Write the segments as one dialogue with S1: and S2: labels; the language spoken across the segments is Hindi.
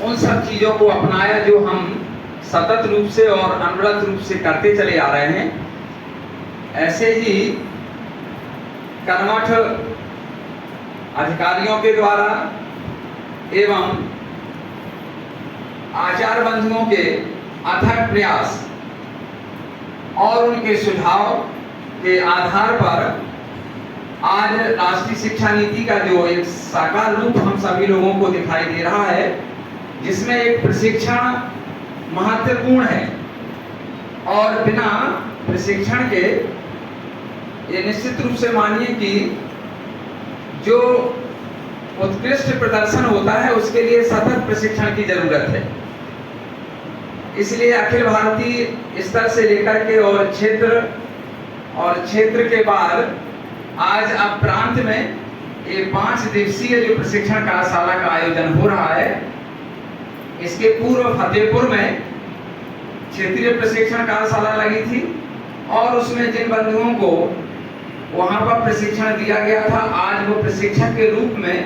S1: उन सब चीज़ों को अपनाया जो हम सतत रूप से और अनवरत रूप से करते चले आ रहे हैं। ऐसे ही कर्मठ अधिकारियों के द्वारा एवं आचार्य बंधुओं के अथक प्रयास और उनके सुझाव के आधार पर आज राष्ट्रीय शिक्षा नीति का जो एक साकार रूप हम सभी लोगों को दिखाई दे रहा है, जिसमें एक प्रशिक्षण महत्वपूर्ण है और बिना प्रशिक्षण के ये निश्चित रूप से मानिए कि जो उत्कृष्ट प्रदर्शन होता है उसके लिए सतत प्रशिक्षण की जरूरत है। इसलिए अखिल भारतीय स्तर से लेकर के और क्षेत्र के बाद आज अब प्रांत में ये 5 दिवसीय जो प्रशिक्षण कार्यशाला का आयोजन हो रहा है। इसके पूर्व फतेहपुर में क्षेत्रीय प्रशिक्षण कार्यशाला लगी थी और उसमें जिन बंधुओं को वहां पर प्रशिक्षण दिया गया था, आज वो प्रशिक्षक के रूप में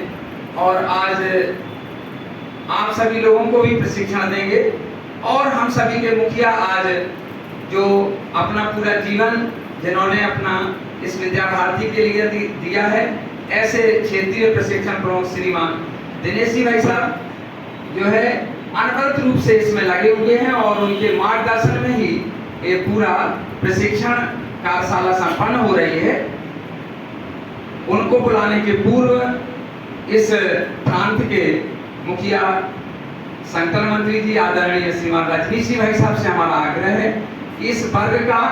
S1: और आज आप सभी लोगों को भी प्रशिक्षण देंगे। और हम सभी के मुखिया आज जो अपना पूरा जीवन जिन्होंने अपना इस विद्या भारती के लिए दिया है, ऐसे क्षेत्रीय प्रशिक्षण प्रमुख श्रीमान दिनेश जी भाई साहब जो है अनवरत रूप से इसमें लगे हुए हैं और उनके मार्गदर्शन में ही ये पूरा प्रशिक्षण कार्यशाला संपन्न हो रही है। उनको बुलाने के पूर्व इस प्रांत के मुखिया संकल्प मंत्री जी आदरणीय श्रीमान रजनीश जी भाई साहब से हमारा आग्रह है कि इस वर्ग का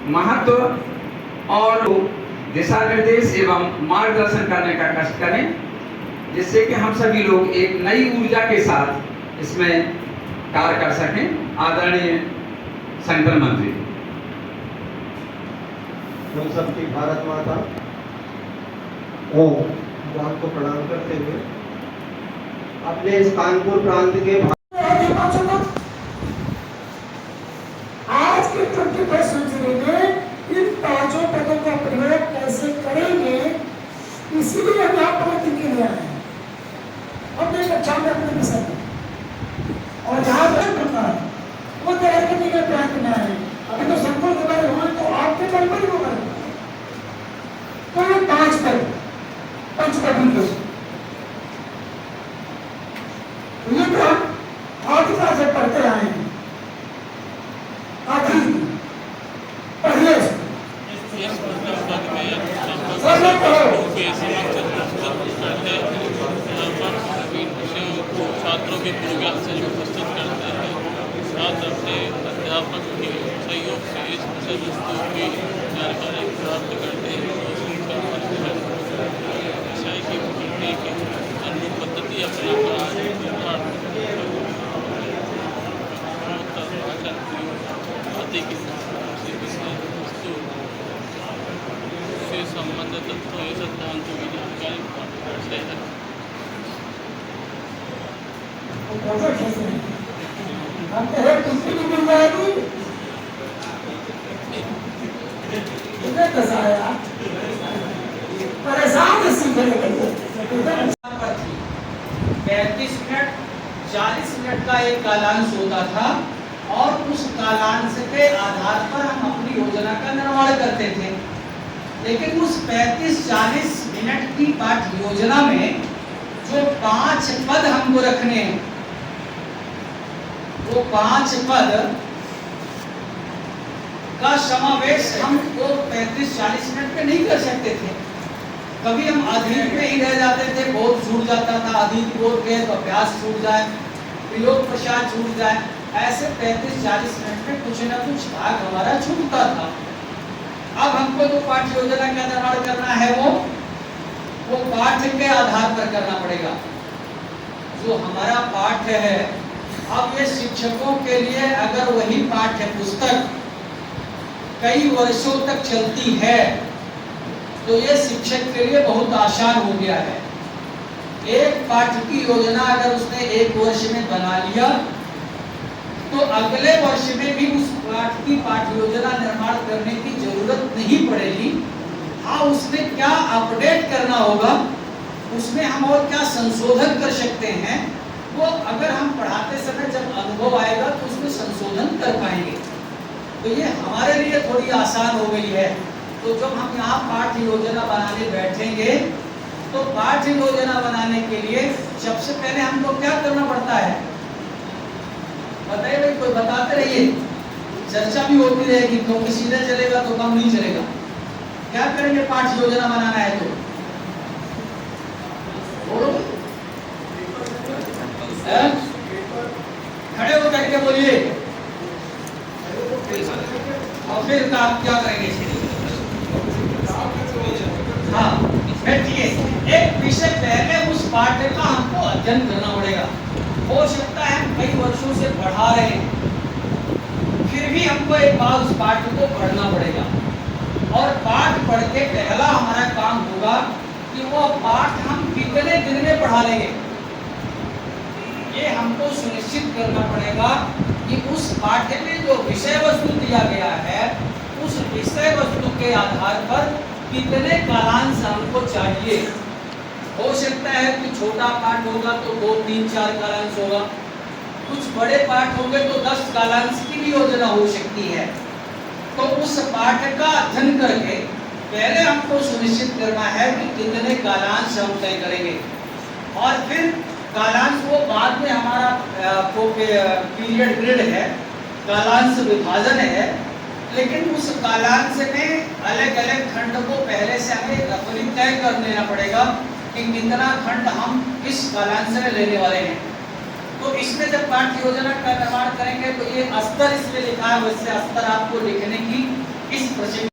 S1: महत्व और दिशा निर्देश एवं मार्गदर्शन करने का कष्ट करें, जिससे कि हम सभी लोग एक नई ऊर्जा के साथ इसमें कार्य कर सकें। आदरणीय संकल्प मंत्री।
S2: हम सबकी भारत माता को भगवान को प्रणाम करते हुए अपने इस कानपुर प्रांत के
S3: आज के 21st सेंचुरी में इन 5 पदों का प्रयोग कैसे करेंगे, इसीलिए हम यहाँ प्रगति के लिए आए अपने कक्षा में अपने विषय में। और जहाँ तक होता है वो तैयार करने के प्रयास में आए। अभी तो संकुल के बारे हुए तो आपके बल पर ही होगा। तो ये 5 पद पंचपदी के ये तो हम आदिकाल से पढ़ते आए हैं। आदि पढ़िए
S4: छात्रों के पूर्वज्ञान से जो प्रस्तुत करते हैं, साथ अपने अध्यापक के सहयोग से इस विषय वस्तु की जानकारी प्राप्त करते हैं। विषय की प्रकृति की अनुरूप पद्धति अपना से संबंधित तत्वों या सिद्धांतों की जानकारी प्राप्त करते हैं।
S3: हम तो है किसी भी मिल जाएगी इधर कसाया परेशान सीखने के लिए
S5: 35 मिनट 40 मिनट का एक कालांश होता था और उस कालांश के आधार पर हम अपनी योजना का निर्माण करते थे। लेकिन उस 35-40 मिनट की पाठ योजना में जो 5 पद हमको रखने हैं, वो 5 पद का समावेश हम वो 35-40 मिनट में नहीं कर सकते थे। कभी हम अधीन में ही रह जाते थे, बहुत छूट जाता था, अधीन बोल के तो अभ्यास छूट जाए, प्रयोग प्रसाद छूट जाए, ऐसे 35-40 मिनट में कुछ न कुछ भाग हमारा छूटता था। अब हमको जो पाठ्य योजना का निर्माण करना है वो पाठ्य के आधार पर करना पड़ेगा। जो हमारा पाठ्य है, अब ये शिक्षकों के लिए अगर वही पाठ्य पुस्तक कई वर्षों तक चलती है तो ये शिक्षक के लिए बहुत आसान हो गया है। एक पाठ्य की योजना अगर उसने 1 वर्ष में बना लिया तो अगले वर्ष में भी उस पाठ की पाठ्य योजना निर्माण करने की जरूरत नहीं पड़ेगी। हाँ, उसमें क्या अपडेट करना होगा, उसमें हम और क्या संशोधन कर सकते हैं, वो अगर हम पढ़ाते समय जब अनुभव आएगा तो उसमें संशोधन कर पाएंगे। तो ये हमारे लिए थोड़ी आसान हो गई है। तो जब हम यहाँ पाठ्य योजना बनाने बैठेंगे तो पाठ्य योजना बनाने के लिए सबसे पहले हमको क्या करना पड़ता है, बताइए भाई, कोई बताते रहिए, चर्चा भी होती रहेगी, क्योंकि सीधे चलेगा तो काम नहीं चलेगा। क्या करेंगे पाठ्य योजना बनाना है तो बोलो, खड़े हो करके बोलिए, और फिर क्या करेंगे? हाँ बैठिए, एक विषय पहले उस पाठ्य का हमको अध्ययन करना पड़ेगा। हो सकता है हम कई वर्षों से पढ़ा रहे हैं, फिर भी हमको एक बार उस पाठ्य को पढ़ना पड़ेगा। और पाठ पढ़ के पहला हमारा काम होगा कि वो पाठ हम कितने दिन में पढ़ा लेंगे। ये हमको सुनिश्चित करना पड़ेगा कि उस पाठ्य में जो विषय वस्तु दिया गया है, उस विषय वस्तु के आधार पर कितने कालांश हमको चाहिए। हो सकता है कि छोटा पाठ होगा तो 2, 3, 4 कालांश होगा, कुछ बड़े पाठ होंगे तो 10 कालांश की भी योजना हो सकती है। तो उस पाठ का अध्ययन करके पहले हमको सुनिश्चित करना है कि कितने कालांश हम तय करेंगे, और फिर कालांश को बाद में हमारा पीरियड ग्रिड है, कालांश विभाजन है, लेकिन उस कालांश में अलग अलग खंड को पहले से हमें रफली तय कर लेना पड़ेगा कि कितना खंड हम इस कालांश में लेने वाले हैं। तो इसमें जब पाठ्य योजना का निर्माण करेंगे तो ये स्तर इसमें लिखा है, वैसे स्तर आपको लिखने की इस प्रशिक्षण